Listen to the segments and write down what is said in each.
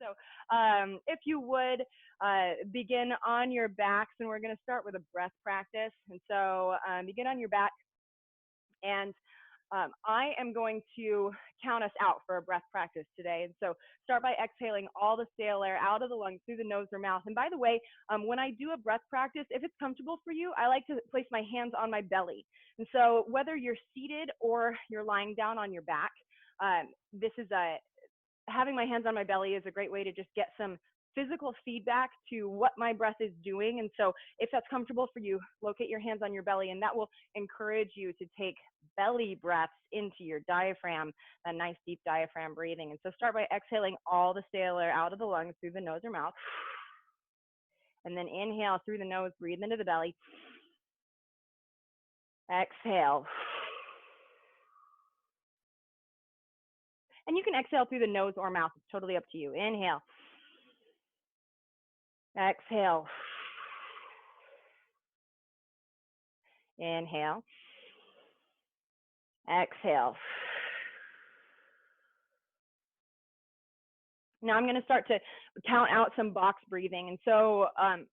So if you would begin on your backs, and we're going to start with a breath practice. And so begin on your back, and I am going to count us out for a breath practice today. And so start by exhaling all the stale air out of the lungs through the nose or mouth. And by the way, when I do a breath practice, if it's comfortable for you, I like to place my hands on my belly. And so whether you're seated or you're lying down on your back, having my hands on my belly is a great way to just get some physical feedback to what my breath is doing. And so if that's comfortable for you, locate your hands on your belly, and that will encourage you to take belly breaths into your diaphragm, a nice deep diaphragm breathing. And so start by exhaling all the stale air out of the lungs through the nose or mouth. And then inhale through the nose, breathe into the belly. Exhale. And you can exhale through the nose or mouth. It's totally up to you. Inhale. Exhale. Inhale. Exhale. Now I'm going to start to count out some box breathing, and so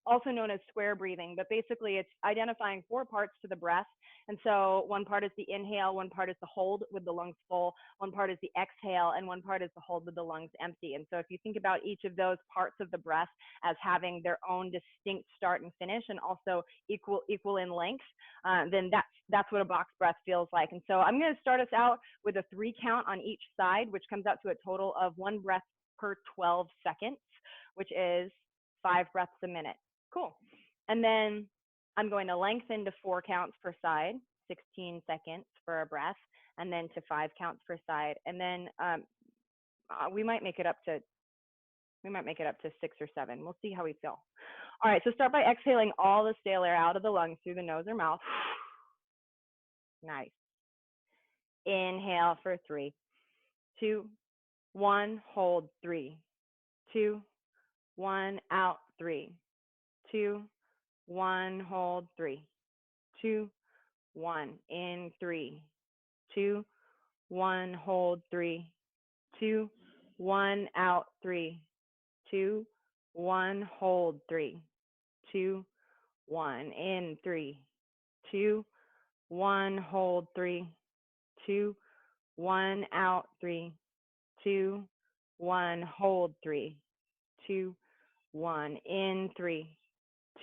also known as square breathing, but basically it's identifying 4 parts to the breath. And so one part is the inhale, one part is the hold with the lungs full, one part is the exhale, and one part is the hold with the lungs empty. And so if you think about each of those parts of the breath as having their own distinct start and finish, and also equal in length, then that's what a box breath feels like. And so I'm going to start us out with a 3 count on each side, which comes out to a total of 1 breath per 12 seconds, which is 5 breaths a minute. Cool. And then I'm going to lengthen to 4 counts per side, 16 seconds for a breath, and then to 5 counts per side. And then we might make it up to 6 or 7. We'll see how we feel. All right, so start by exhaling all the stale air out of the lungs through the nose or mouth. Nice. Inhale for 3, 2, 1, hold 3, 2, 1, out 3, 2, 1, hold 3, 2, 1, in 3, 2, 1, hold 3, 2, 1, out 3, 2, 1, hold 3, 2, 1, in 3, 2, 1, hold 3, 2, 1, out 3, 2, 1, hold 3, 2, 1, in 3,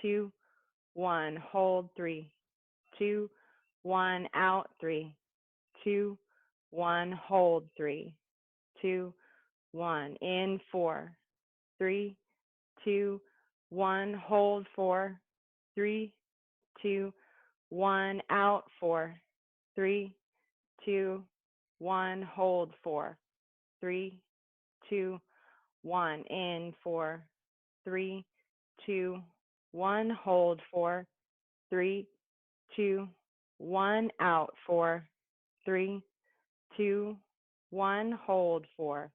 2, 1, hold 3, 2, 1, out 3, 2, 1, hold 3, 2, 1, in 4, 3, 2, 1, hold 4, 3, 2, 1, out 4, 3, 2, 1, hold 4, 3, 2, 1, in 4, 3, 2, 1, hold 4, 3, 2, 1, out 4, 3, 2, 1, hold 4,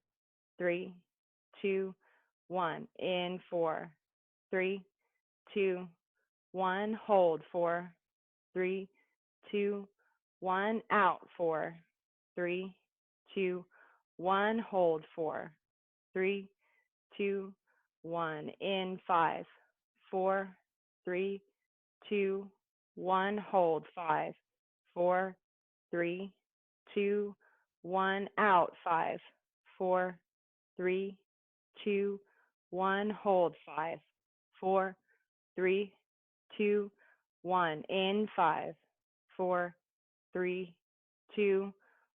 3, 2, 1, in 4, 3, 2, 1, hold 4, 3, 2, 1, out 4, 3, 2, 1, hold 4, 3, 2, 1, in 5, 4, 3, 2, 1, hold 5, 4, 3, 2, 1, out 5, 4, 3, 2, 1, hold 5, 4, 3, 2, 1, in 5, 4, 3, 2,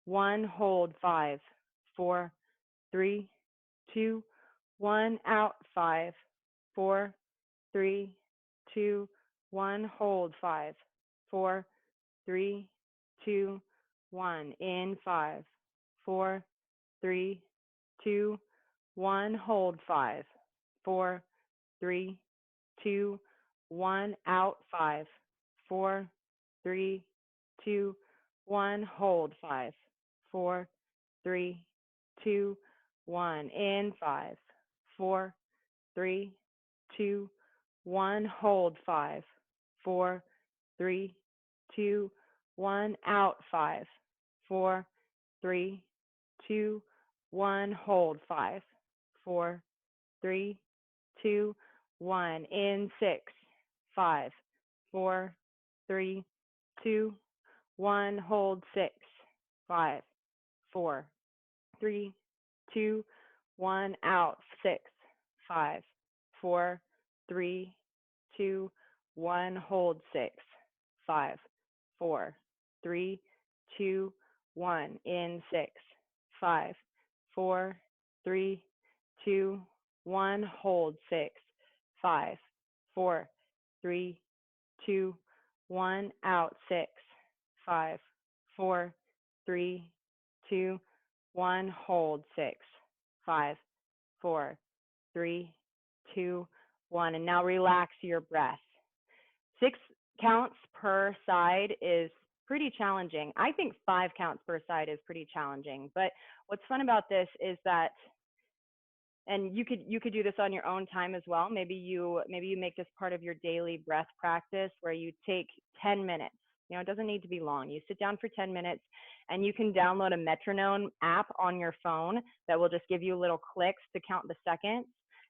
1, hold 5, 4, 3, 2, 1, out 5, 4, 3, 2, 1, hold 5, 4, 3, 2, 1, in 5, 4, 3, 2, 1, hold 5, 4, 3, 2, 1, out 5, 4, 3, 2, 1, hold 5, 4, 3, 2, 1, in 5, 4, 3, 2, 1, hold 5, 4, 3, 2, 1, out 5, 4, 3, 2, 1, hold 5, 4, 3, 2, 1. In 6, 5, 4, 3, 2, 1. Hold 6, 5, 4, 3, 2, 1. Out 6, 5, 4, 3, 2, 1. Hold 6, 5, 4, 3, 2, 1. In 6, 5, 4, 3, 2, 1. Hold 6, 5, 4, 3, 2, 1. Out 6, 5, 4, 3, 2, 1. Hold 6, 5, 4, 3, 2, 1. And now relax your breath. 6 counts per side is pretty challenging. I think 5 counts per side is pretty challenging. But what's fun about this is that, and you could do this on your own time as well. Maybe you make this part of your daily breath practice where you take 10 minutes. You know, it doesn't need to be long. You sit down for 10 minutes and you can download a metronome app on your phone that will just give you little clicks to count the seconds.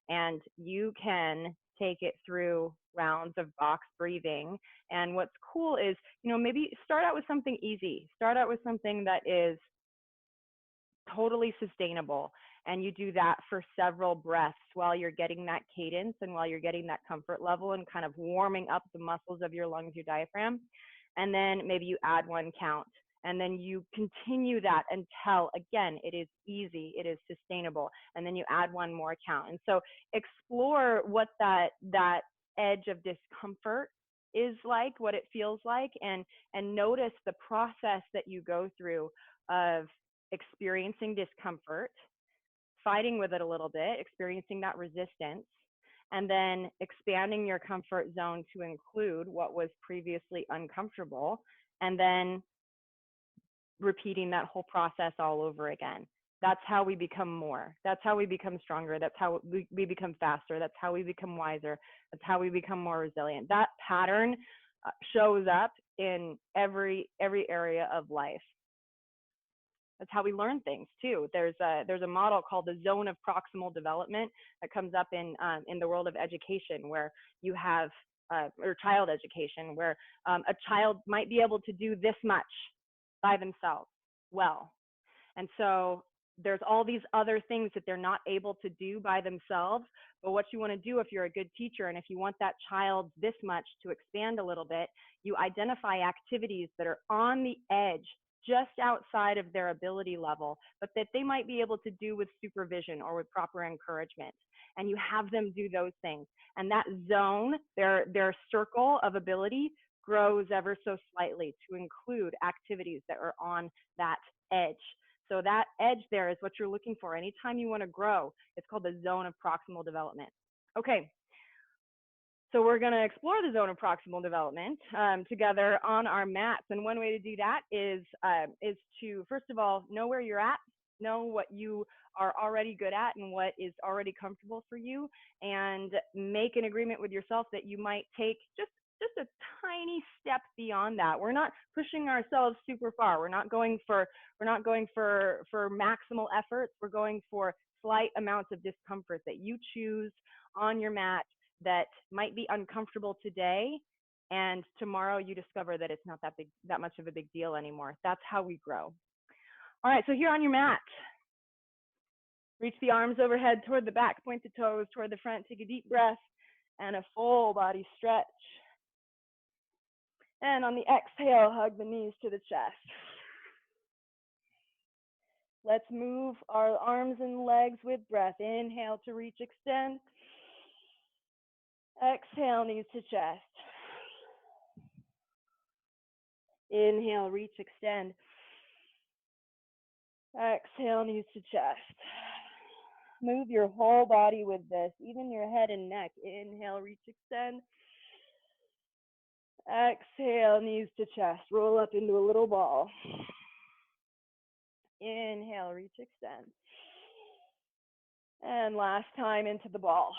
And you can take it through rounds of box breathing. And what's cool is, you know, maybe start out with something easy. Start out with something that is totally sustainable. And you do that for several breaths while you're getting that cadence and while you're getting that comfort level and kind of warming up the muscles of your lungs, your diaphragm. And then maybe you add 1 count. And then you continue that until, again, it is easy, it is sustainable. And then you add 1 more count. And so explore what that edge of discomfort is like, what it feels like, and notice the process that you go through of experiencing discomfort, fighting with it a little bit, experiencing that resistance, and then expanding your comfort zone to include what was previously uncomfortable, and then repeating that whole process all over again. That's how we become more. That's how we become stronger. That's how we become faster. That's how we become wiser. That's how we become more resilient. That pattern shows up in every area of life. That's how we learn things too. There's a model called the zone of proximal development that comes up in the world of education, where you have or child education, where a child might be able to do this much by themselves well, and so there's all these other things that they're not able to do by themselves. But what you want to do if you're a good teacher, and if you want that child this much to expand a little bit, you identify activities that are on the edge, just outside of their ability level, but that they might be able to do with supervision or with proper encouragement. And you have them do those things. And that zone, their circle of ability, grows ever so slightly to include activities that are on that edge. So that edge there is what you're looking for. Anytime you want to grow, it's called the zone of proximal development. Okay. So we're going to explore the zone of proximal development together on our mats. And one way to do that is to, first of all, know where you're at, know what you are already good at and what is already comfortable for you, and make an agreement with yourself that you might take just a tiny step beyond that. We're not pushing ourselves super far. We're not going for maximal efforts. We're going for slight amounts of discomfort that you choose on your mat that might be uncomfortable today, and tomorrow you discover that it's not that much of a big deal anymore. That's how we grow. All right, so here on your mat, reach the arms overhead toward the back, point the toes toward the front, take a deep breath and a full body stretch. And on the exhale, hug the knees to the chest. Let's move our arms and legs with breath. Inhale to reach, extend. Exhale, knees to chest. Inhale, reach, extend. Exhale, knees to chest. Move your whole body with this, even your head and neck. Inhale, reach, extend. Exhale, knees to chest. Roll up into a little ball. Inhale, reach, extend. And last time into the ball.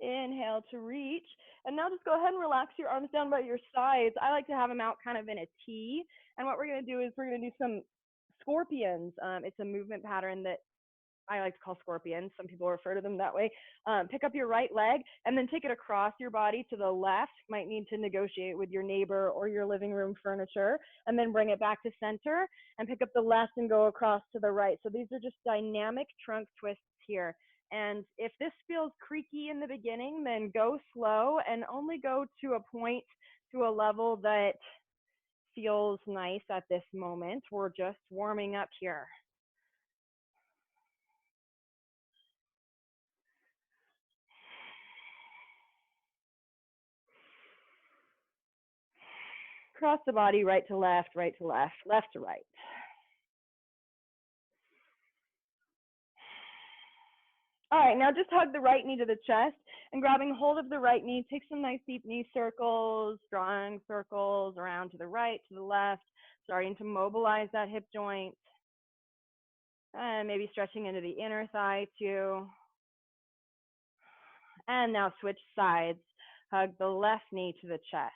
Inhale to reach. And now just go ahead and relax your arms down by your sides. I like to have them out kind of in a T. And what we're going to do is we're going to do some scorpions. It's a movement pattern that I like to call scorpions. Some people refer to them that way. Pick up your right leg and then take it across your body to the left. Might need to negotiate with your neighbor or your living room furniture, and then bring it back to center and pick up the left and go across to the right. So these are just dynamic trunk twists here. And if this feels creaky in the beginning, then go slow and only go to a point, to a level that feels nice at this moment. We're just warming up here. Cross the body, right to left, left to right. All right, now just hug the right knee to the chest and grabbing hold of the right knee, take some nice deep knee circles, drawing circles around to the right, to the left, starting to mobilize that hip joint. And maybe stretching into the inner thigh too. And now switch sides. Hug the left knee to the chest.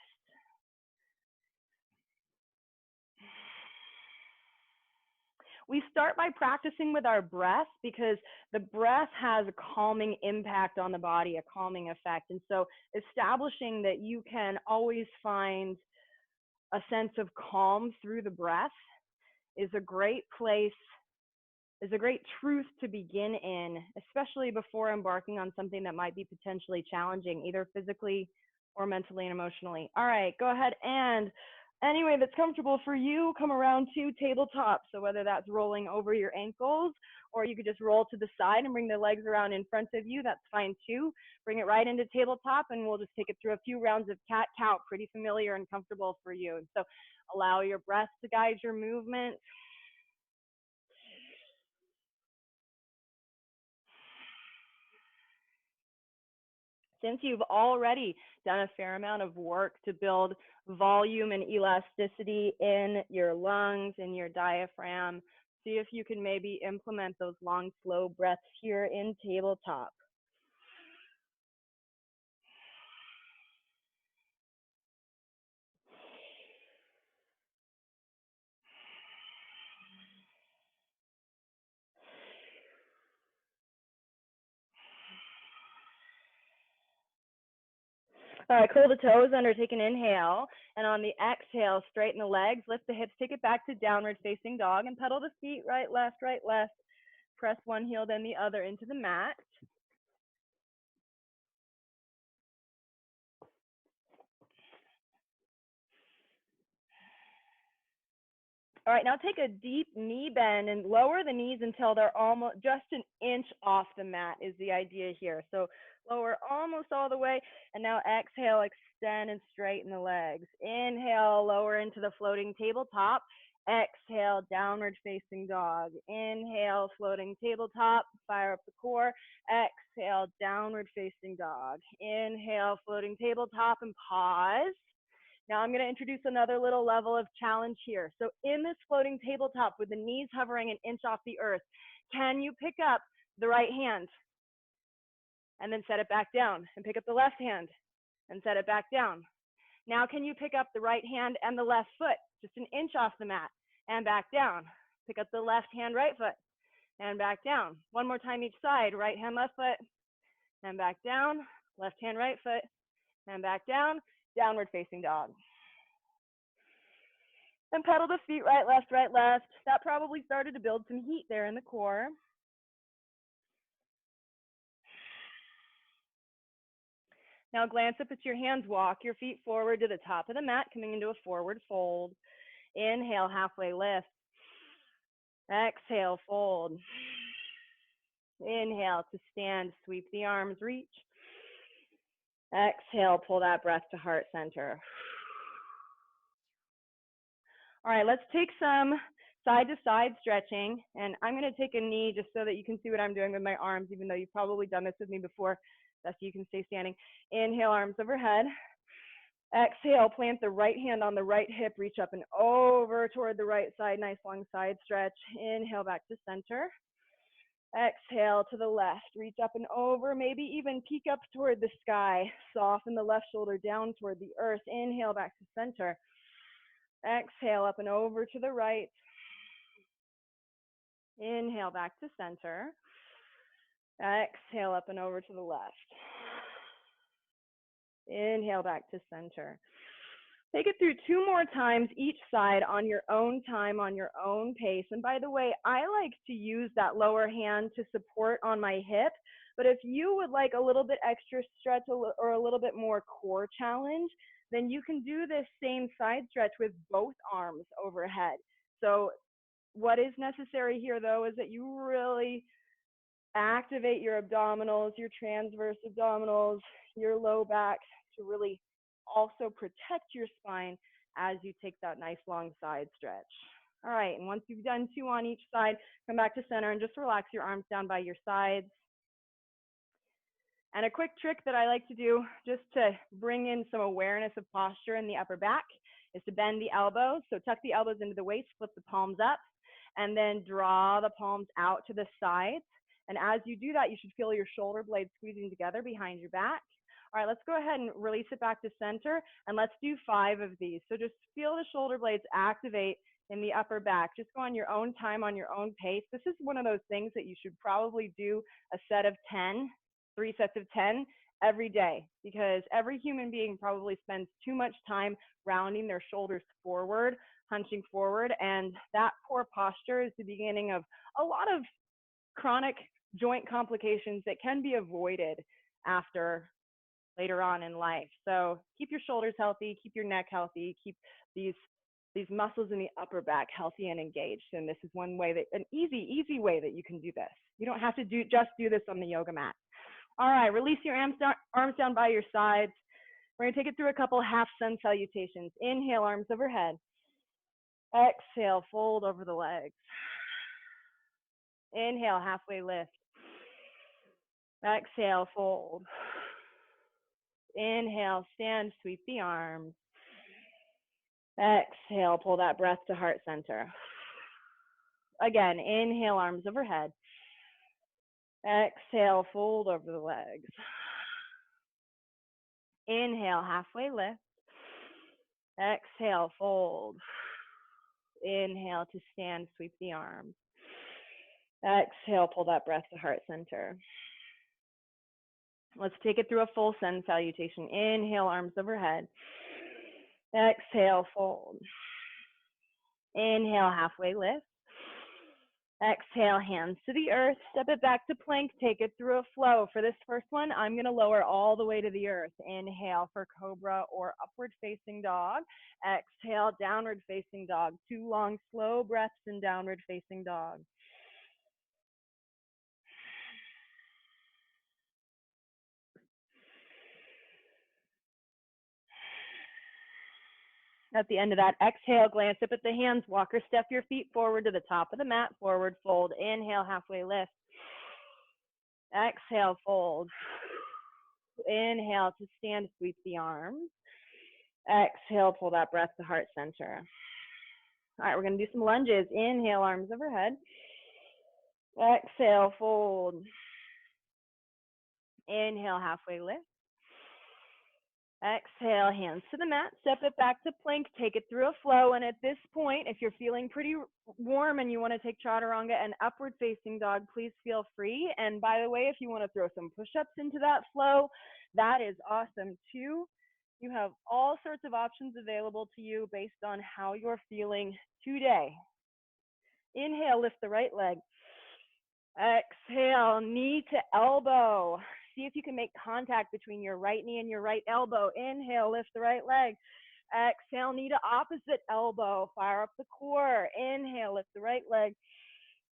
We start by practicing with our breath because the breath has a calming impact on the body, a calming effect. And so establishing that you can always find a sense of calm through the breath is a great place, is a great truth to begin in, especially before embarking on something that might be potentially challenging, either physically or mentally and emotionally. All right, go ahead and any way that's comfortable for you, come around to tabletop. So whether that's rolling over your ankles, or you could just roll to the side and bring the legs around in front of you, that's fine too. Bring it right into tabletop and we'll just take it through a few rounds of cat-cow, pretty familiar and comfortable for you. And so allow your breath to guide your movement. Since you've already done a fair amount of work to build volume and elasticity in your lungs and your diaphragm, see if you can maybe implement those long, slow breaths here in tabletop. All right, curl the toes under, take an inhale, and on the exhale, straighten the legs, lift the hips, take it back to downward facing dog, and pedal the feet right, left, press one heel, then the other into the mat. All right, now take a deep knee bend and lower the knees until they're almost just an inch off the mat is the idea here. So lower almost all the way, and now exhale, extend and straighten the legs. Inhale, lower into the floating tabletop. Exhale, downward facing dog. Inhale, floating tabletop, fire up the core. Exhale, downward facing dog. Inhale, floating tabletop, and pause. Now I'm going to introduce another little level of challenge here. So in this floating tabletop with the knees hovering an inch off the earth, can you pick up the right hand and then set it back down and pick up the left hand and set it back down? Now can you pick up the right hand and the left foot just an inch off the mat and back down? Pick up the left hand, right foot and back down. One more time each side, right hand, left foot and back down, left hand, right foot and back down, downward facing dog. And pedal the feet right, left. That probably started to build some heat there in the core. Now glance up at your hands, walk your feet forward to the top of the mat, coming into a forward fold. Inhale, halfway lift. Exhale, fold. Inhale to stand, sweep the arms, reach. Exhale, pull that breath to heart center. All right, let's take some side to side stretching, and I'm going to take a knee just so that you can see what I'm doing with my arms, even though you've probably done this with me before. That's so you can stay standing. Inhale, arms overhead. Exhale, plant the right hand on the right hip, reach up and over toward the right side, nice long side stretch. Inhale, back to center. Exhale to the left, reach up and over, maybe even peek up toward the sky. Soften the left shoulder down toward the earth. Inhale, back to center. Exhale, up and over to the right. Inhale, back to center. Exhale up and over to the left. Inhale back to center. Take it through 2 more times each side on your own time, on your own pace. And by the way, I like to use that lower hand to support on my hip. But if you would like a little bit extra stretch or a little bit more core challenge, then you can do this same side stretch with both arms overhead. So what is necessary here, though, is that you really activate your abdominals, your transverse abdominals, your low back to really also protect your spine as you take that nice long side stretch. All right, and once you've done 2 on each side, come back to center and just relax your arms down by your sides. And a quick trick that I like to do just to bring in some awareness of posture in the upper back is to bend the elbows. So tuck the elbows into the waist, flip the palms up, and then draw the palms out to the sides. And as you do that, you should feel your shoulder blades squeezing together behind your back. All right, let's go ahead and release it back to center, and let's do 5 of these. So just feel the shoulder blades activate in the upper back. Just go on your own time, on your own pace. This is one of those things that you should probably do a set of 10, 3 sets of 10 every day, because every human being probably spends too much time rounding their shoulders forward, hunching forward, and that poor posture is the beginning of a lot of chronic joint complications that can be avoided after later on in life. So keep your shoulders healthy, keep your neck healthy, keep these muscles in the upper back healthy and engaged. And this is one way that, an easy way that you can do this. You don't have to just do this on the yoga mat. All right, release your arms down by your sides. We're gonna take it through a couple half sun salutations. Inhale, arms overhead. Exhale, fold over the legs. Inhale, halfway lift. Exhale, fold. Inhale, stand, sweep the arms. Exhale, pull that breath to heart center. Again, inhale, arms overhead. Exhale, fold over the legs. Inhale, halfway lift. Exhale, fold. Inhale to stand, sweep the arms. Exhale, pull that breath to heart center. Let's take it through a full sun salutation. Inhale, arms overhead. Exhale, fold. Inhale, halfway lift. Exhale, hands to the earth. Step it back to plank. Take it through a flow. For this first one, I'm going to lower all the way to the earth. Inhale for cobra or upward facing dog. Exhale, downward facing dog. 2 long, slow breaths in downward facing dog. At the end of that, exhale, glance up at the hands. Walk or step your feet forward to the top of the mat. Forward fold. Inhale, halfway lift. Exhale, fold. Inhale to stand, sweep the arms. Exhale, pull that breath to heart center. All right, we're going to do some lunges. Inhale, arms overhead. Exhale, fold. Inhale, halfway lift. Exhale, hands to the mat, step it back to plank, take it through a flow. And at this point, if you're feeling pretty warm and you want to take chaturanga and upward facing dog, please feel free. And by the way, if you want to throw some push-ups into that flow, that is awesome too. You have all sorts of options available to you based on how you're feeling today. Inhale, lift the right leg. Exhale, knee to elbow. See if you can make contact between your right knee and your right elbow. Inhale, lift the right leg. Exhale, knee to opposite elbow. Fire up the core. Inhale, lift the right leg.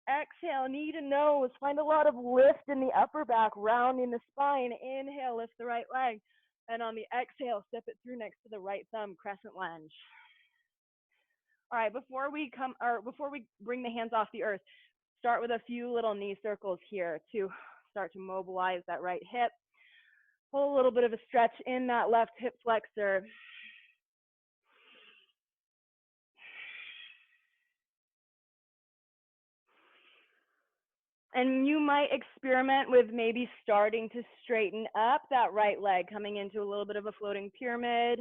Exhale, knee to nose. Find a lot of lift in the upper back, rounding the spine. Inhale, lift the right leg. And on the exhale, step it through next to the right thumb, crescent lunge. All right, before we bring the hands off the earth, start with a few little knee circles here to start to mobilize that right hip. Pull a little bit of a stretch in that left hip flexor. And you might experiment with maybe starting to straighten up that right leg, coming into a little bit of a floating pyramid.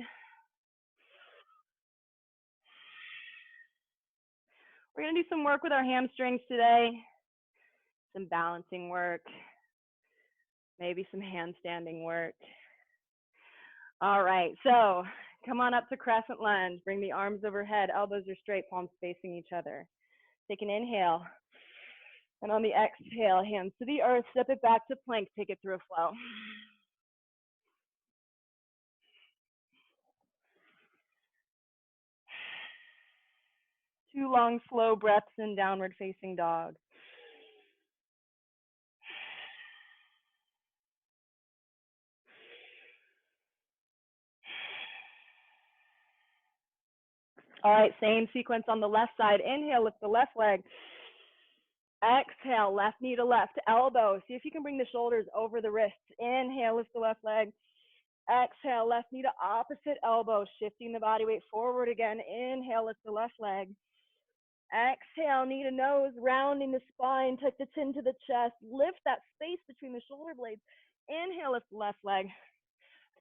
We're going to do some work with our hamstrings today, some balancing work. maybe some handstanding work. All right, so come on up to crescent lunge. Bring the arms overhead, elbows are straight, palms facing each other. Take an inhale. And on the exhale, hands to the earth, step it back to plank, take it through a flow. 2 long, slow breaths in downward facing dog. All right, same sequence on the left side. Inhale, lift the left leg. Exhale, left knee to left elbow. See if you can bring the shoulders over the wrists. Inhale, lift the left leg. Exhale, left knee to opposite elbow, shifting the body weight forward again. Inhale, lift the left leg. Exhale, knee to nose, rounding the spine, tuck the chin to the chest. Lift that space between the shoulder blades. Inhale, lift the left leg.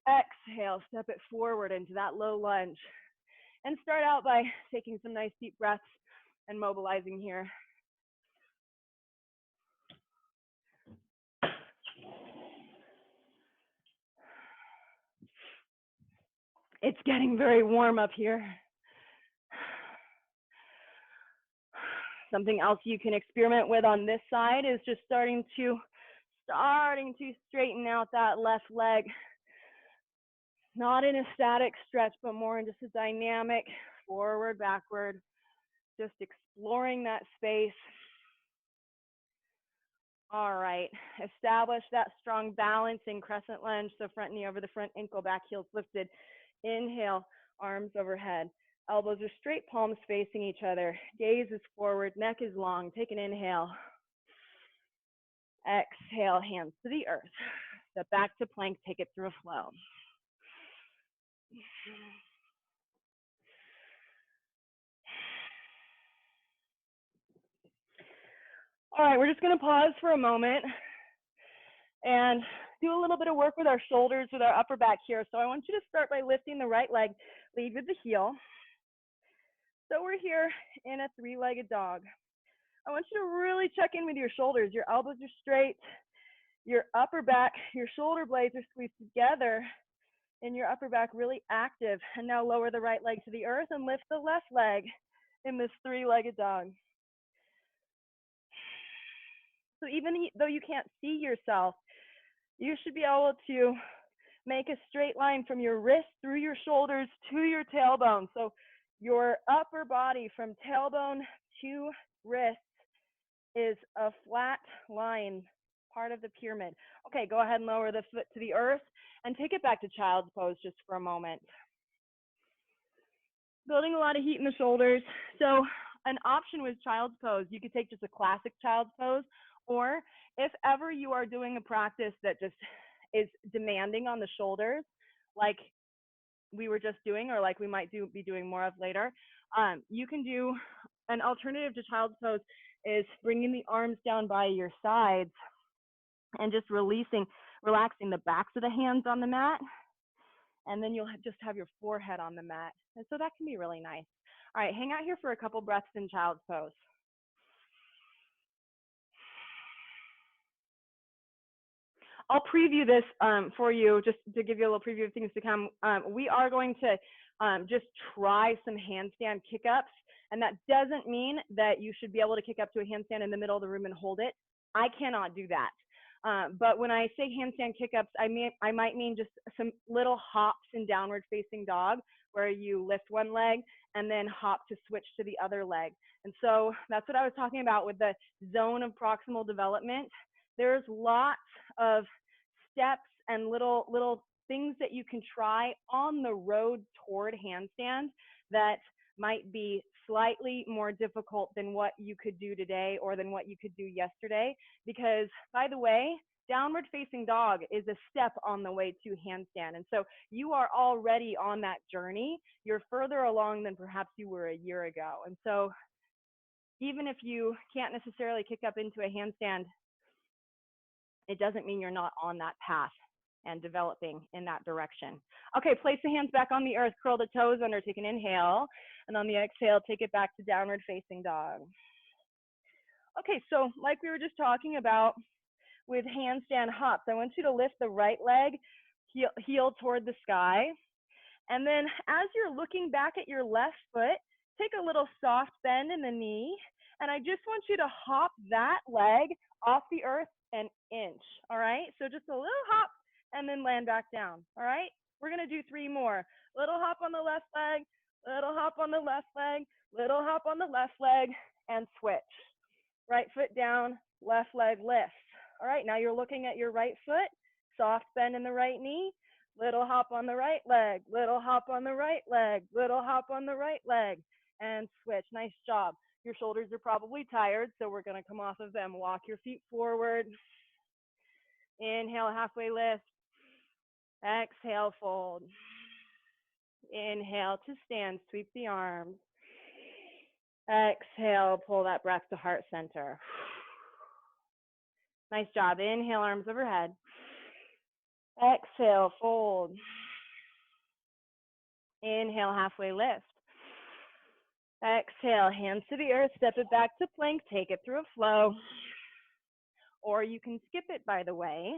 Exhale, step it forward into that low lunge. And start out by taking some nice deep breaths and mobilizing here. It's getting very warm up here. Something else you can experiment with on this side is just starting to straighten out that left leg. Not in a static stretch, but more in just a dynamic forward, backward, just exploring that space. All right, establish that strong balance in crescent lunge. So front knee over the front ankle, back heels lifted. Inhale, arms overhead. Elbows are straight, palms facing each other. Gaze is forward, neck is long. Take an inhale. Exhale, hands to the earth. Step back to plank, take it through a flow. All right, we're just gonna pause for a moment and do a little bit of work with our shoulders, with our upper back here. So I want you to start by lifting the right leg, lead with the heel. So we're here in a 3-legged dog. I want you to really check in with your shoulders. Your elbows are straight, your upper back, your shoulder blades are squeezed together, and your upper back really active. And now lower the right leg to the earth and lift the left leg in this 3-legged dog. So even though you can't see yourself, you should be able to make a straight line from your wrist through your shoulders to your tailbone. So your upper body from tailbone to wrist is a flat line, part of the pyramid. Okay, go ahead and lower the foot to the earth and take it back to child's pose just for a moment. Building a lot of heat in the shoulders. So an option with child's pose, you could take just a classic child's pose, or if ever you are doing a practice that just is demanding on the shoulders, like we were just doing, or like we might be doing more of later, you can do an alternative to child's pose is bringing the arms down by your sides and just relaxing the backs of the hands on the mat. And then you'll just have your forehead on the mat. And so that can be really nice. All right, hang out here for a couple breaths in child's pose. I'll preview this for you, just to give you a little preview of things to come. We are going to just try some handstand kick-ups, and that doesn't mean that you should be able to kick up to a handstand in the middle of the room and hold it. I cannot do that. But when I say handstand kick-ups, I might mean just some little hops in downward facing dog, where you lift one leg and then hop to switch to the other leg. And so that's what I was talking about with the zone of proximal development. There's lots of steps and little things that you can try on the road toward handstand that might be slightly more difficult than what you could do today or than what you could do yesterday. Because, by the way, downward facing dog is a step on the way to handstand. And so you are already on that journey. You're further along than perhaps you were a year ago. And so even if you can't necessarily kick up into a handstand, it doesn't mean you're not on that path and developing in that direction. Okay, place the hands back on the earth, curl the toes under, take an inhale, and on the exhale, take it back to downward facing dog. Okay, so like we were just talking about, with handstand hops. I want you to lift the right leg, heel toward the sky. And then as you're looking back at your left foot, take a little soft bend in the knee. And I just want you to hop that leg off the earth an inch. All right. So just a little hop and then land back down. All right. We're going to do 3 more. Little hop on the left leg, little hop on the left leg, little hop on the left leg, and switch. Right foot down, left leg lifts. All right. Now you're looking at your right foot, soft bend in the right knee. Little hop on the right leg, little hop on the right leg, little hop on the right leg, and switch. Nice job. Your shoulders are probably tired, so we're going to come off of them. Walk your feet forward. Inhale, halfway lift. Exhale, fold. Inhale to stand, sweep the arms. Exhale, pull that breath to heart center. Nice job. Inhale, arms overhead. Exhale, fold. Inhale, halfway lift. Exhale, hands to the earth, step it back to plank, take it through a flow. Or you can skip it, by the way.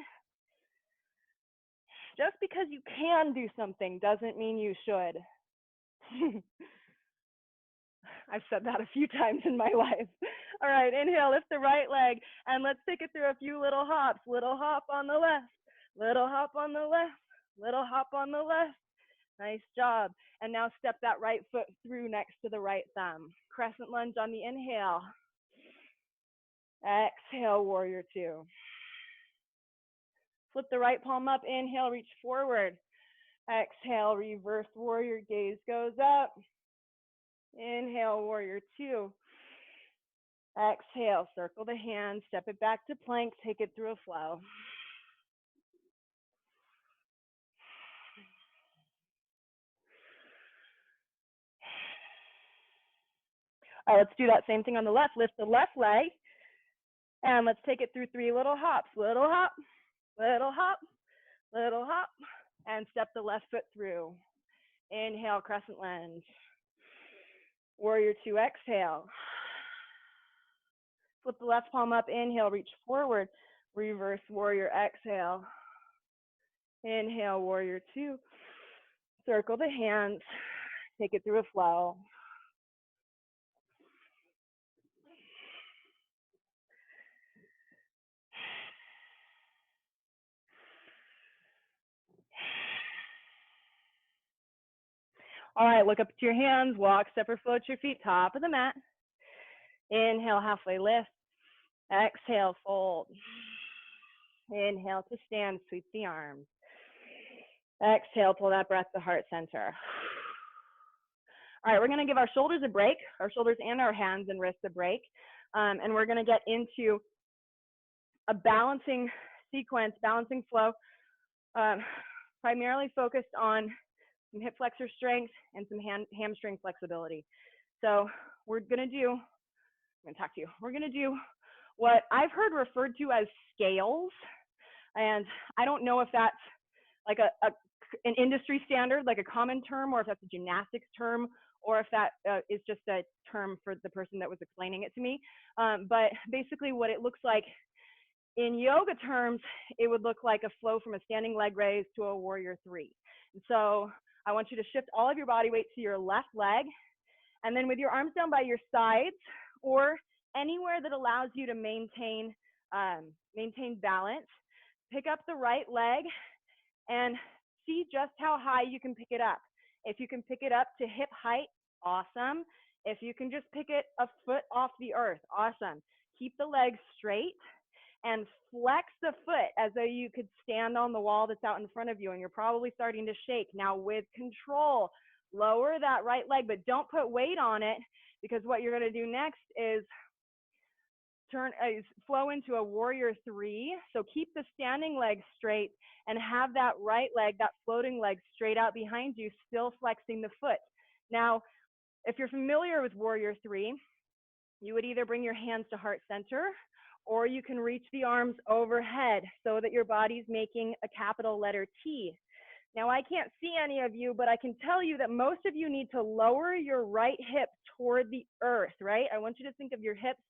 Just because you can do something doesn't mean you should. I've said that a few times in my life. All right, inhale, lift the right leg, and let's take it through a few little hops. Little hop on the left, little hop on the left, little hop on the left. Nice job. And now step that right foot through next to the right thumb. Crescent lunge on the inhale. Exhale, warrior 2. Flip the right palm up, inhale, reach forward. Exhale, reverse warrior, gaze goes up. Inhale, warrior 2. Exhale, circle the hands, step it back to plank, take it through a flow. All right, let's do that same thing on the left. Lift the left leg, and let's take it through 3 little hops. Little hop, little hop, little hop, and step the left foot through. Inhale, crescent lunge. Warrior 2, exhale. Flip the left palm up, inhale, reach forward. Reverse warrior, exhale. Inhale, warrior 2. Circle the hands, take it through a flow. All right, look up to your hands, walk, step or float your feet, top of the mat. Inhale, halfway lift. Exhale, fold. Inhale to stand, sweep the arms. Exhale, pull that breath to heart center. All right, we're gonna give our shoulders a break, our shoulders and our hands and wrists a break. And we're gonna get into a balancing sequence, balancing flow, primarily focused on some hip flexor strength and some hamstring flexibility. So we're gonna do what I've heard referred to as scales. And I don't know if that's like an industry standard, like a common term, or if that's a gymnastics term, or if that is just a term for the person that was explaining it to me. But basically what it looks like in yoga terms, it would look like a flow from a standing leg raise to a warrior 3. And so I want you to shift all of your body weight to your left leg, and then with your arms down by your sides or anywhere that allows you to maintain balance, pick up the right leg and see just how high you can pick it up. If you can pick it up to hip height, awesome. If you can just pick it a foot off the earth, awesome. Keep the legs straight and flex the foot as though you could stand on the wall that's out in front of you, and you're probably starting to shake. Now with control, lower that right leg, but don't put weight on it, because what you're going to do next is flow into a warrior 3. So keep the standing leg straight and have that right leg, that floating leg, straight out behind you, still flexing the foot. Now, if you're familiar with warrior 3, you would either bring your hands to heart center, or you can reach the arms overhead so that your body's making a capital letter T. Now, I can't see any of you, but I can tell you that most of you need to lower your right hip toward the earth, right? I want you to think of your hips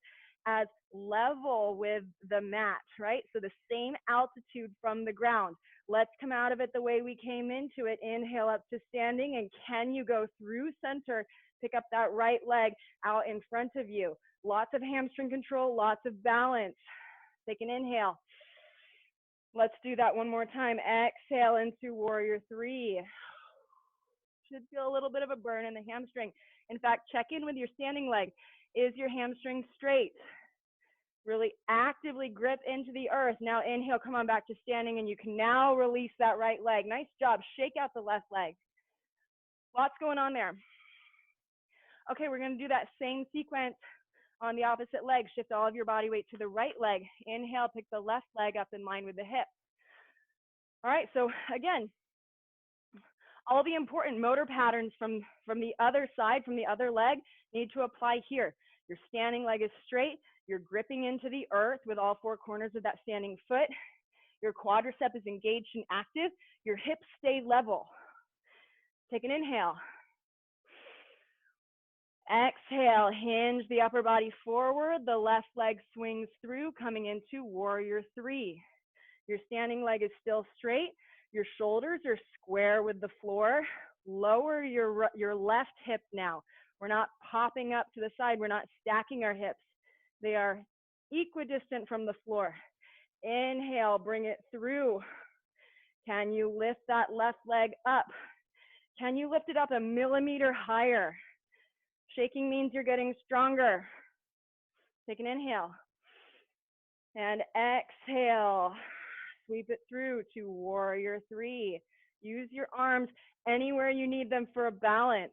as level with the mat, right? So the same altitude from the ground. Let's come out of it the way we came into it. Inhale up to standing, and can you go through center, pick up that right leg out in front of you. Lots of hamstring control, lots of balance. Take an inhale. Let's do that one more time. Exhale into warrior three. Should feel a little bit of a burn in the hamstring. In fact, check in with your standing leg. Is your hamstring straight? Really actively grip into the earth. Now inhale, come on back to standing, and you can now release that right leg. Nice job. Shake out the left leg. Lots going on there. Okay, we're going to do that same sequence on the opposite leg. Shift all of your body weight to the right leg. Inhale, pick the left leg up in line with the hip. All right, so again, all the important motor patterns from the other side, from the other leg, need to apply here. Your standing leg is straight. You're gripping into the earth with all four corners of that standing foot. Your quadricep is engaged and active. Your hips stay level. Take an inhale. Exhale, hinge the upper body forward. The left leg swings through, coming into warrior three. Your standing leg is still straight. Your shoulders are square with the floor. Lower your left hip now. We're not popping up to the side. We're not stacking our hips. They are equidistant from the floor. Inhale, bring it through. Can you lift that left leg up? Can you lift it up a millimeter higher? Shaking means you're getting stronger. Take an inhale. And exhale. Sweep it through to warrior three. Use your arms anywhere you need them for a balance.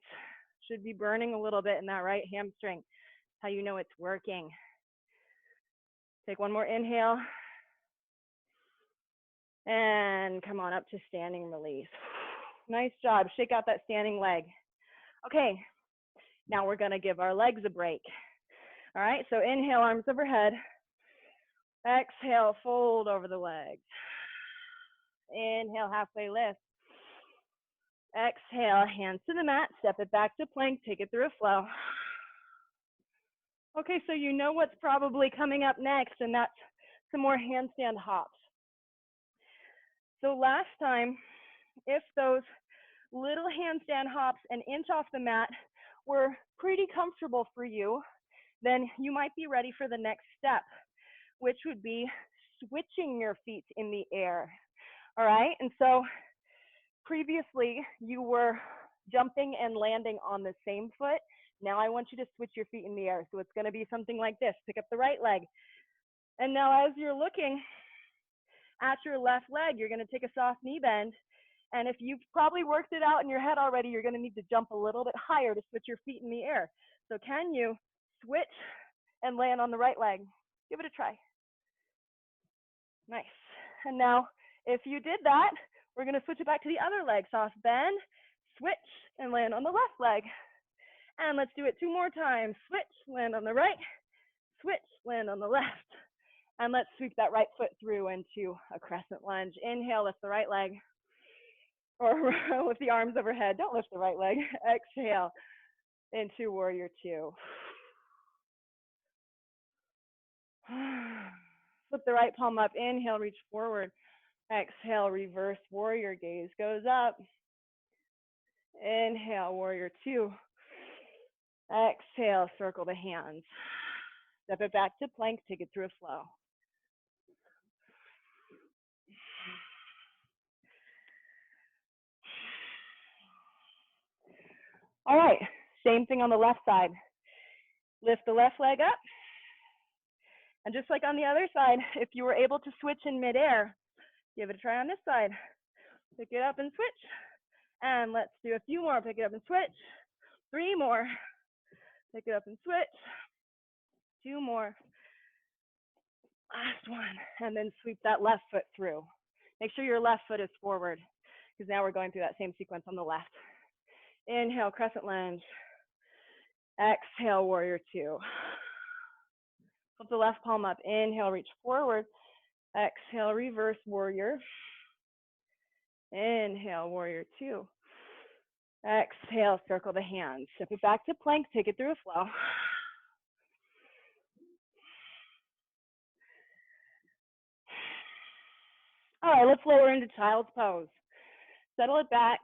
Should be burning a little bit in that right hamstring. How you know it's working. Take one more inhale. And come on up to standing release. Nice job. Shake out that standing leg. Okay, now we're going to give our legs a break. All right, so inhale, arms overhead. Exhale, fold over the legs. Inhale, halfway lift. Exhale, hands to the mat, step it back to plank, take it through a flow. Okay, so you know what's probably coming up next, and that's some more handstand hops. So last time, if those little handstand hops an inch off the mat were pretty comfortable for you, then you might be ready for the next step, which would be switching your feet in the air. All right, and so previously you were jumping and landing on the same foot. Now I want you to switch your feet in the air. So it's going to be something like this. Pick up the right leg. And now as you're looking at your left leg, you're going to take a soft knee bend. And if you've probably worked it out in your head already, you're going to need to jump a little bit higher to switch your feet in the air. So can you switch and land on the right leg? Give it a try. Nice. And now if you did that, we're going to switch it back to the other leg. Soft bend, switch, and land on the left leg. And let's do it two more times. Switch, land on the right, switch, land on the left. And let's sweep that right foot through into a crescent lunge. Inhale, lift the right leg, or with the arms overhead. Don't lift the right leg. Exhale into warrior two. Flip the right palm up. Inhale, reach forward. Exhale, reverse warrior, gaze goes up. Inhale, warrior two. Exhale, circle the hands. Step it back to plank, take it through a flow. All right, same thing on the left side. Lift the left leg up. And just like on the other side, if you were able to switch in midair, give it a try on this side. Pick it up and switch. And let's do a few more. Pick it up and switch. 3 more. Pick it up and switch. 2 more. Last one. And then sweep that left foot through. Make sure your left foot is forward, because now we're going through that same sequence on the left. Inhale, crescent lunge. Exhale, warrior two. Flip the left palm up. Inhale, reach forward. Exhale, reverse warrior. Inhale, warrior two. Exhale, circle the hands. Step it back to plank. Take it through a flow. All right, let's lower into child's pose. Settle it back.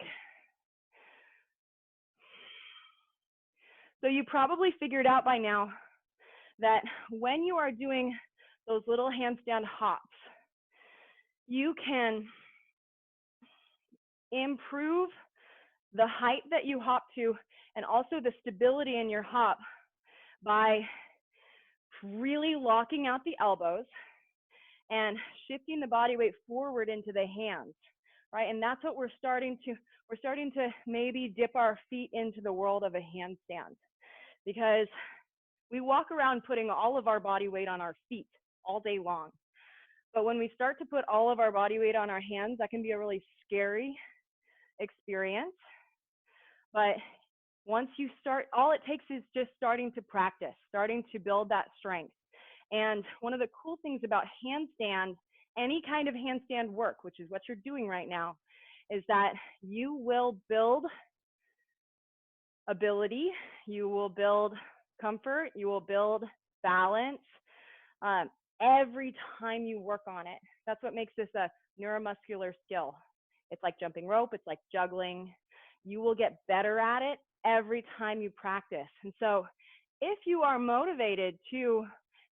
So you probably figured out by now that when you are doing those little handstand hops, you can improve the height that you hop to and also the stability in your hop by really locking out the elbows and shifting the body weight forward into the hands, right? And that's what we're starting to maybe dip our feet into the world of a handstand, because we walk around putting all of our body weight on our feet all day long. But when we start to put all of our body weight on our hands, that can be a really scary experience. But once you start, all it takes is just starting to practice, starting to build that strength. And one of the cool things about handstand, any kind of handstand work, which is what you're doing right now, is that you will build ability, you will build comfort, you will build balance every time you work on it. That's what makes this a neuromuscular skill. It's like jumping rope, it's like juggling. You will get better at it every time you practice. And so if you are motivated to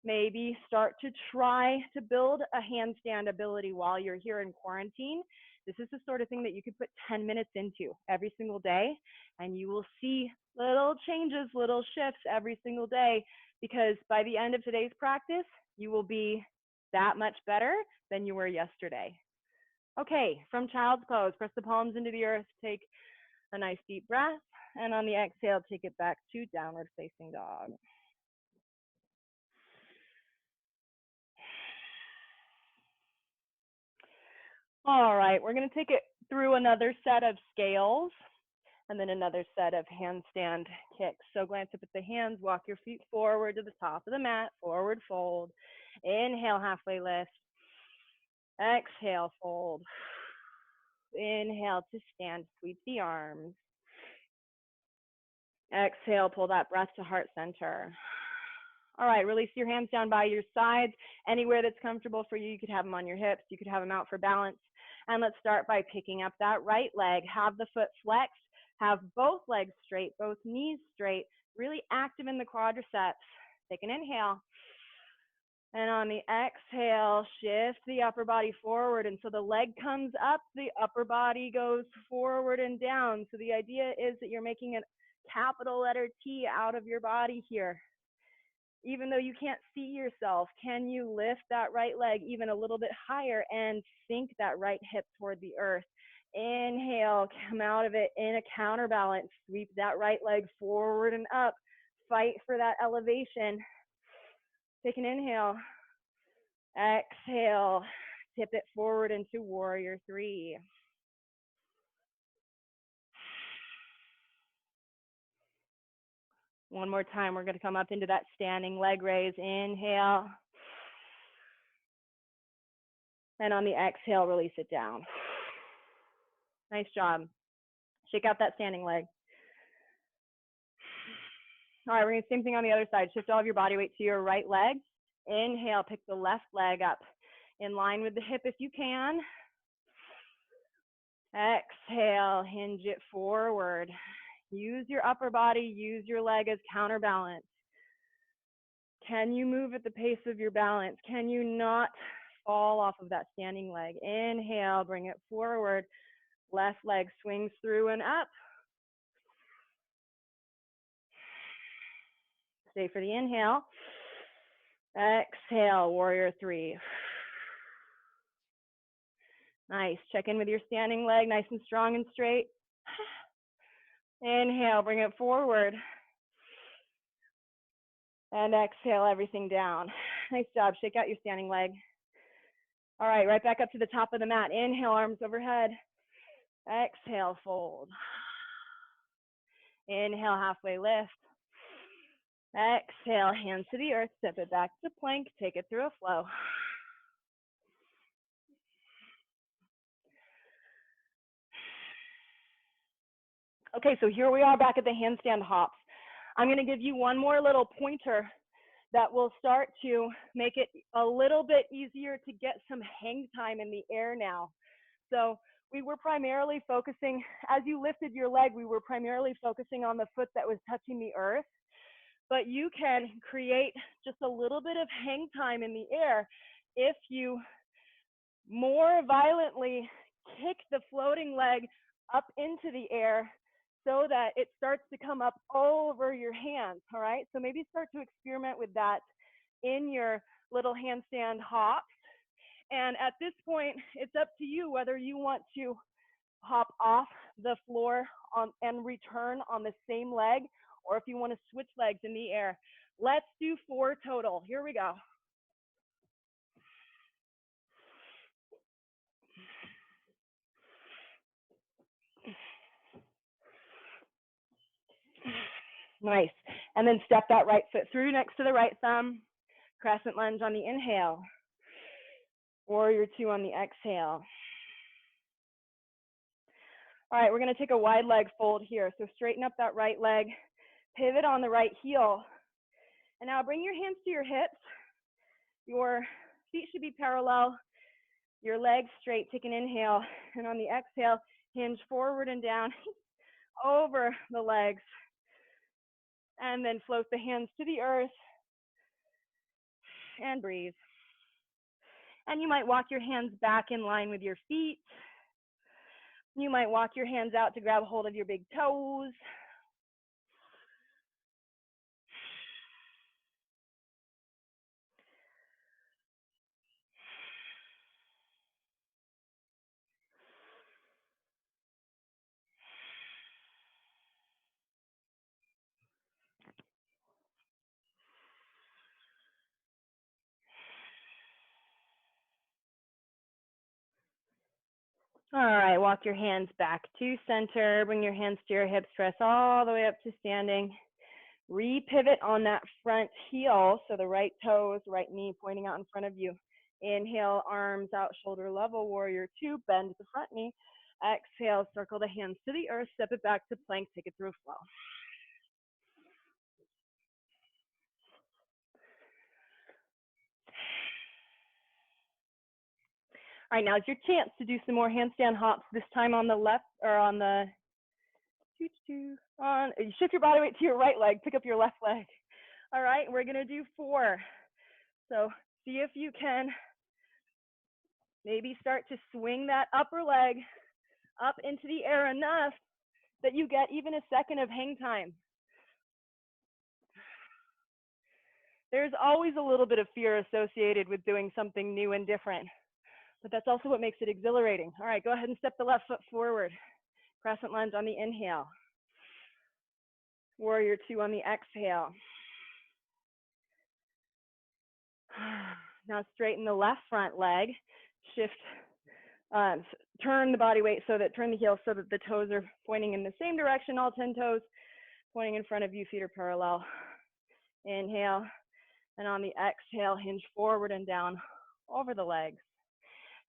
maybe start to try to build a handstand ability while you're here in quarantine, this is the sort of thing that you could put 10 minutes into every single day, and you will see little changes, little shifts every single day, because by the end of today's practice, you will be that much better than you were yesterday. Okay, from child's pose, press the palms into the earth, take a nice deep breath, and on the exhale, take it back to downward facing dog. All right, we're going to take it through another set of scales and then another set of handstand kicks. So glance up at the hands, walk your feet forward to the top of the mat, forward fold. Inhale, halfway lift. Exhale, fold. Inhale to stand, sweep the arms. Exhale, pull that breath to heart center. All right, release your hands down by your sides. Anywhere that's comfortable for you, you could have them on your hips, you could have them out for balance. And let's start by picking up that right leg. Have the foot flexed, have both legs straight, both knees straight, really active in the quadriceps. Take an inhale. And on the exhale, shift the upper body forward. And so the leg comes up, the upper body goes forward and down. So the idea is that you're making a capital letter T out of your body here. Even though you can't see yourself, can you lift that right leg even a little bit higher and sink that right hip toward the earth? Inhale, come out of it in a counterbalance. Sweep that right leg forward and up. Fight for that elevation. Take an inhale. Exhale, tip it forward into warrior three. One more time, we're going to come up into that standing leg raise. Inhale. And on the exhale, release it down. Nice job. Shake out that standing leg. All right, we're going to do the same thing on the other side. Shift all of your body weight to your right leg. Inhale, pick the left leg up in line with the hip if you can. Exhale, hinge it forward. Use your upper body, use your leg as counterbalance. Can you move at the pace of your balance? Can you not fall off of that standing leg? Inhale, bring it forward. Left leg swings through and up. Stay for the inhale. Exhale, warrior three. Nice. Check in with your standing leg, nice and strong and straight. Inhale, bring it forward. And exhale everything down. Nice job. Shake out your standing leg. All right, right back up to the top of the mat. Inhale, arms overhead. Exhale, fold. Inhale, halfway lift. Exhale, hands to the earth, step it back to plank, take it through a flow. Okay, so here we are back at the handstand hops. I'm going to give you one more little pointer that will start to make it a little bit easier to get some hang time in the air now. So we were primarily focusing, as you lifted your leg, we were primarily focusing on the foot that was touching the earth, but you can create just a little bit of hang time in the air if you more violently kick the floating leg up into the air so that it starts to come up over your hands, all right? So maybe start to experiment with that in your little handstand hops. And at this point, it's up to you whether you want to hop off the floor and return on the same leg, or if you want to switch legs in the air. Let's do 4 total. Here we go. Nice. And then step that right foot through next to the right thumb. Crescent lunge on the inhale. Warrior 2 on the exhale. All right, we're going to take a wide leg fold here. So straighten up that right leg, pivot on the right heel. And now bring your hands to your hips. Your feet should be parallel. Your legs straight. Take an inhale. And on the exhale, hinge forward and down over the legs. And then float the hands to the earth. And breathe. And you might walk your hands back in line with your feet. You might walk your hands out to grab a hold of your big toes. All right, walk your hands back to center. Bring your hands to your hips, press all the way up to standing. Repivot on that front heel, so the right toes, right knee pointing out in front of you. Inhale, arms out, shoulder level, warrior 2, bend the front knee. Exhale, circle the hands to the earth, step it back to plank, take it through a flow. All right, now it's your chance to do some more handstand hops, this time on the left, or on the, you shift your body weight to your right leg, pick up your left leg. All right, we're gonna do 4. So see if you can maybe start to swing that upper leg up into the air enough that you get even a second of hang time. There's always a little bit of fear associated with doing something new and different, but that's also what makes it exhilarating. All right, go ahead and step the left foot forward. Crescent lunge on the inhale. Warrior 2 on the exhale. Now straighten the left front leg. Shift, turn the body weight so that, turn the heel so that the toes are pointing in the same direction, all 10 toes pointing in front of you, feet are parallel. Inhale, and on the exhale, hinge forward and down over the legs.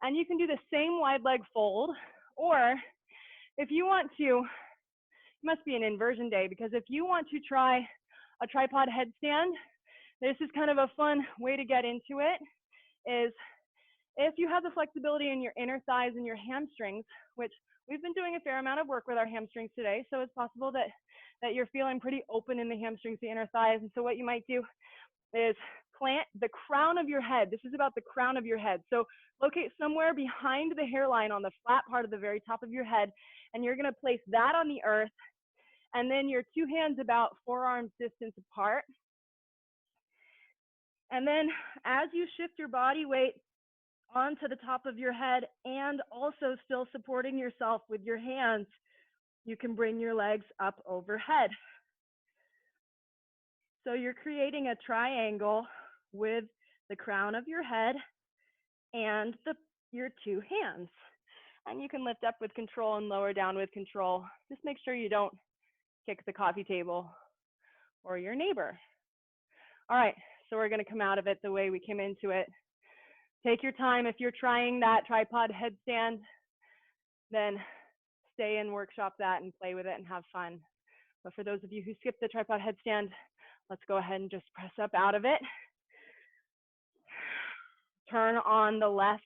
And you can do the same wide leg fold, or if you want to, it must be an inversion day, because if you want to try a tripod headstand, this is kind of a fun way to get into it, is if you have the flexibility in your inner thighs and your hamstrings, which we've been doing a fair amount of work with our hamstrings today, so it's possible that you're feeling pretty open in the hamstrings, the inner thighs. And so what you might do is plant the crown of your head. This is about the crown of your head. So locate somewhere behind the hairline on the flat part of the very top of your head, and you're gonna place that on the earth, and then your 2 hands about forearms distance apart. And then as you shift your body weight onto the top of your head and also still supporting yourself with your hands, you can bring your legs up overhead. So you're creating a triangle with the crown of your head and your 2 hands. And you can lift up with control and lower down with control. Just make sure you don't kick the coffee table or your neighbor. All right, so we're gonna come out of it the way we came into it. Take your time. If you're trying that tripod headstand, then stay and workshop that and play with it and have fun. But for those of you who skip the tripod headstand, Let's go ahead and just press up out of it. Turn on the left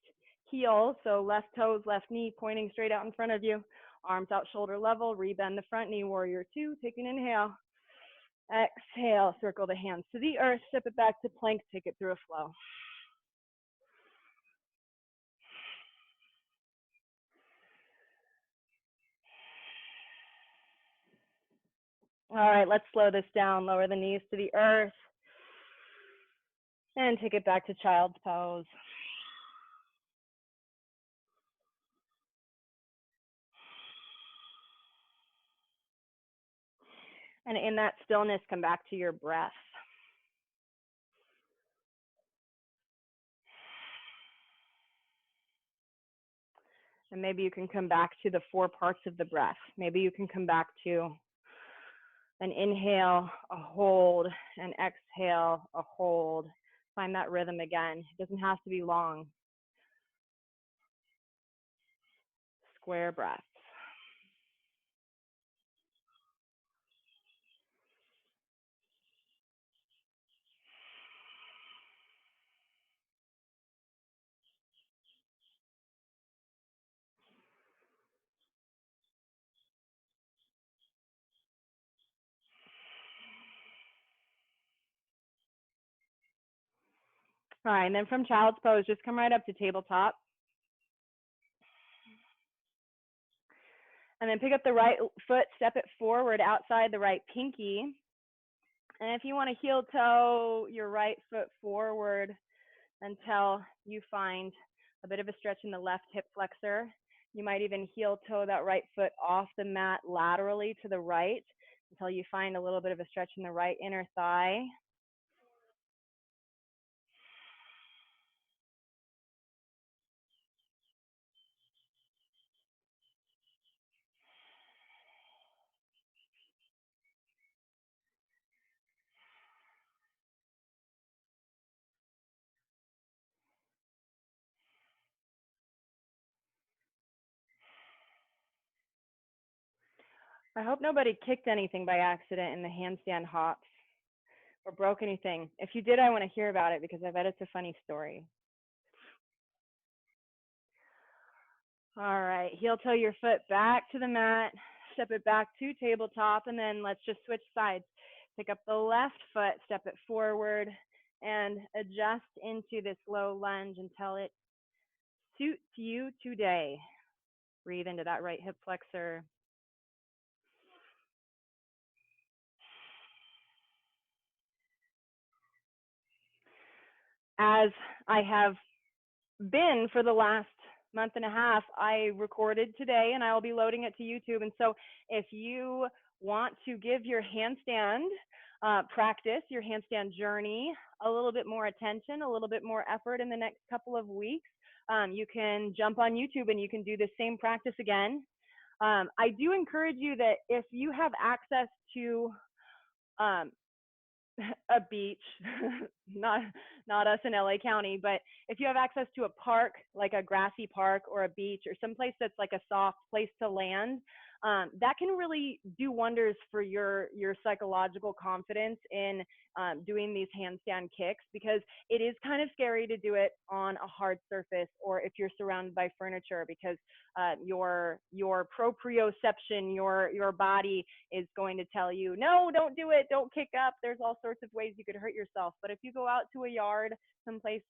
heel, so left toes, left knee pointing straight out in front of you. Arms out shoulder level, rebend the front knee, warrior two, take an inhale. Exhale, circle the hands to the earth, step it back to plank, take it through a flow. All right, let's slow this down. Lower the knees to the earth and take it back to child's pose. And in that stillness, come back to your breath. And maybe you can come back to the 4 parts of the breath. Maybe you can come back to an inhale, a hold, an exhale, a hold. Find that rhythm again. It doesn't have to be long. Square breaths. All right, and then from child's pose, just come right up to tabletop. And then pick up the right foot, step it forward outside the right pinky. And if you want to heel toe your right foot forward until you find a bit of a stretch in the left hip flexor, you might even heel toe that right foot off the mat laterally to the right until you find a little bit of a stretch in the right inner thigh. I hope nobody kicked anything by accident in the handstand hops or broke anything. If you did, I want to hear about it because I bet it's a funny story. All right, heel toe your foot back to the mat, step it back to tabletop, and then let's just switch sides. Pick up the left foot, step it forward, and adjust into this low lunge until it suits you today. Breathe into that right hip flexor. As I have been for the last month and a half, I recorded today and I will be loading it to YouTube. And so if you want to give your handstand practice, your handstand journey, a little bit more attention, a little bit more effort in the next couple of weeks, you can jump on YouTube and you can do the same practice again. I do encourage you that if you have access to a beach, not us in LA County, but if you have access to a park, like a grassy park or a beach or someplace that's like a soft place to land, that can really do wonders for your psychological confidence in doing these handstand kicks, because it is kind of scary to do it on a hard surface or if you're surrounded by furniture, because your proprioception, your body is going to tell you, no, don't do it, don't kick up. There's all sorts of ways you could hurt yourself. But if you go out to a yard, someplace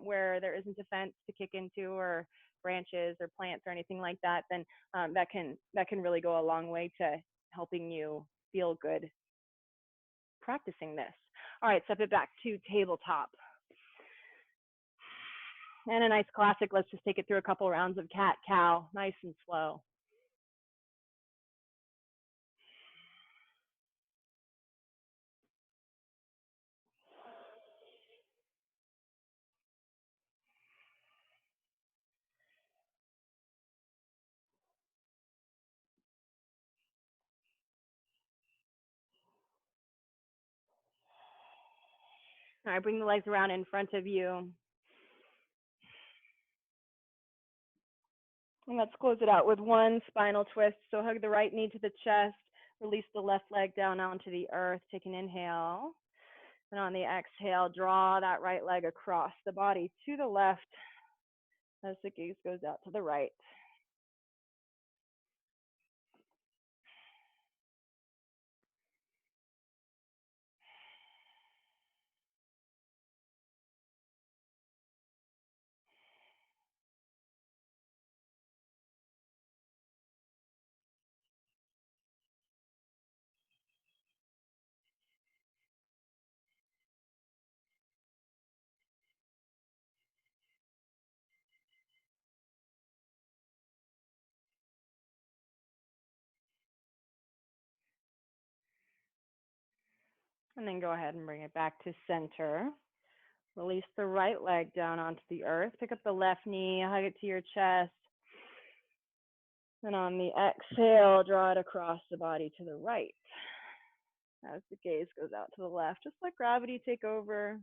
where there isn't a fence to kick into or branches or plants or anything like that, then that can really go a long way to helping you feel good practicing this. All right, step it back to tabletop. And a nice classic, let's just take it through a couple rounds of cat-cow, nice and slow. All right, bring the legs around in front of you. And let's close it out with one spinal twist. So hug the right knee to the chest, release the left leg down onto the earth. Take an inhale. And on the exhale, draw that right leg across the body to the left as the gaze goes out to the right. And then go ahead and bring it back to center. Release the right leg down onto the earth. Pick up the left knee, hug it to your chest. And on the exhale, draw it across the body to the right. As the gaze goes out to the left, just let gravity take over.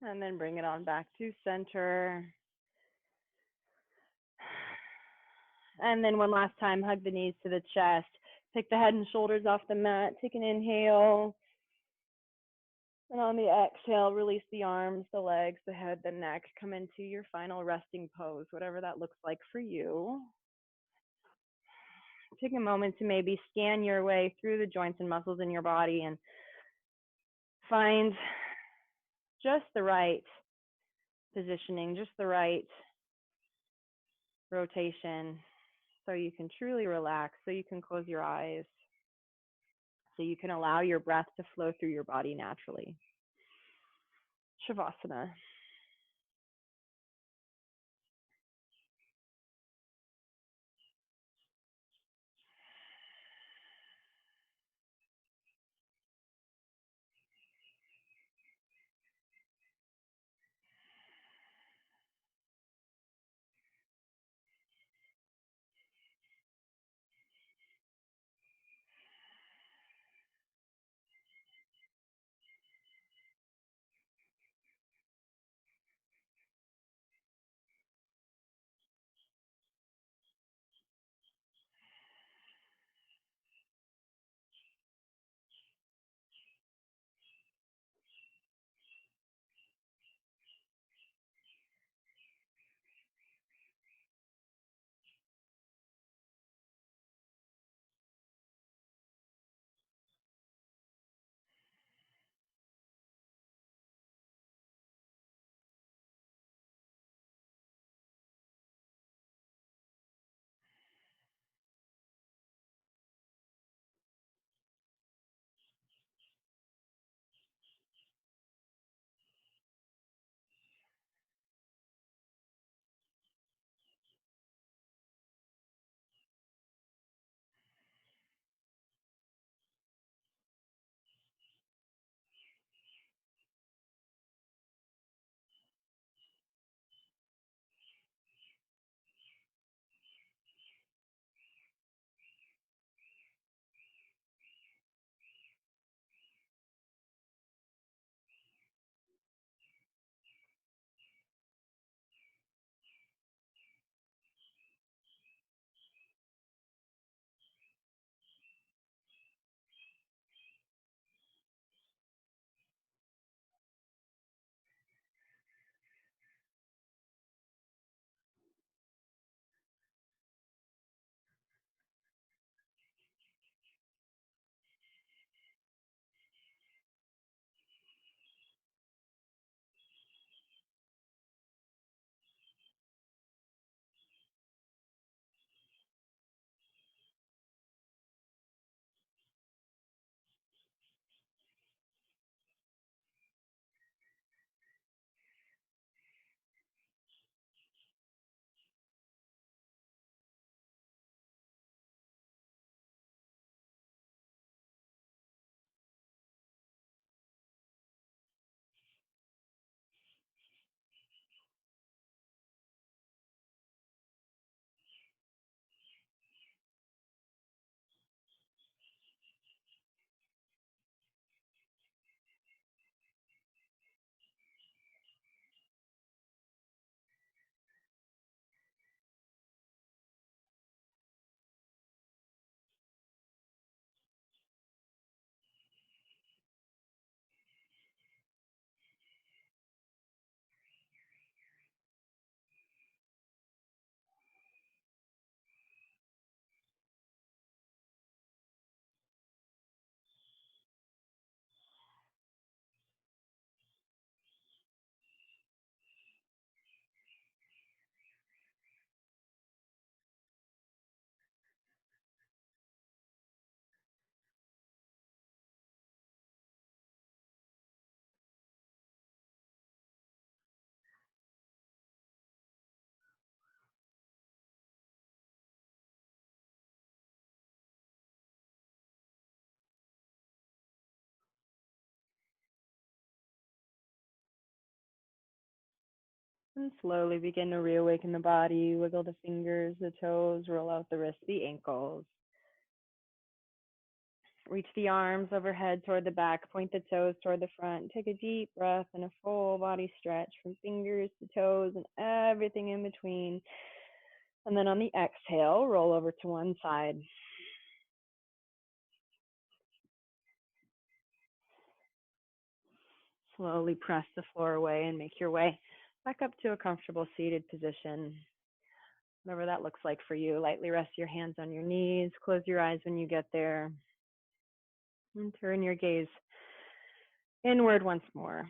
And then bring it on back to center. And then one last time, hug the knees to the chest. Pick the head and shoulders off the mat. Take an inhale. And on the exhale, release the arms, the legs, the head, the neck. Come into your final resting pose, whatever that looks like for you. Take a moment to maybe scan your way through the joints and muscles in your body and find just the right positioning, just the right rotation, so you can truly relax, so you can close your eyes, so you can allow your breath to flow through your body naturally. Shavasana. And slowly begin to reawaken the body. Wiggle the fingers, the toes, roll out the wrists, the ankles. Reach the arms overhead toward the back, point the toes toward the front. Take a deep breath and a full body stretch from fingers to toes and everything in between. And then on the exhale, roll over to one side. Slowly press the floor away and make your way back up to a comfortable seated position. Whatever that looks like for you. Lightly rest your hands on your knees. Close your eyes when you get there. And turn your gaze inward once more.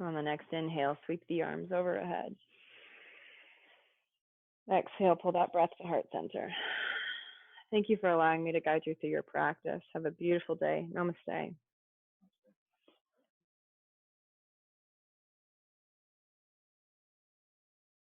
On the next inhale, sweep the arms overhead. Exhale, pull that breath to heart center. Thank you for allowing me to guide you through your practice. Have a beautiful day. Namaste.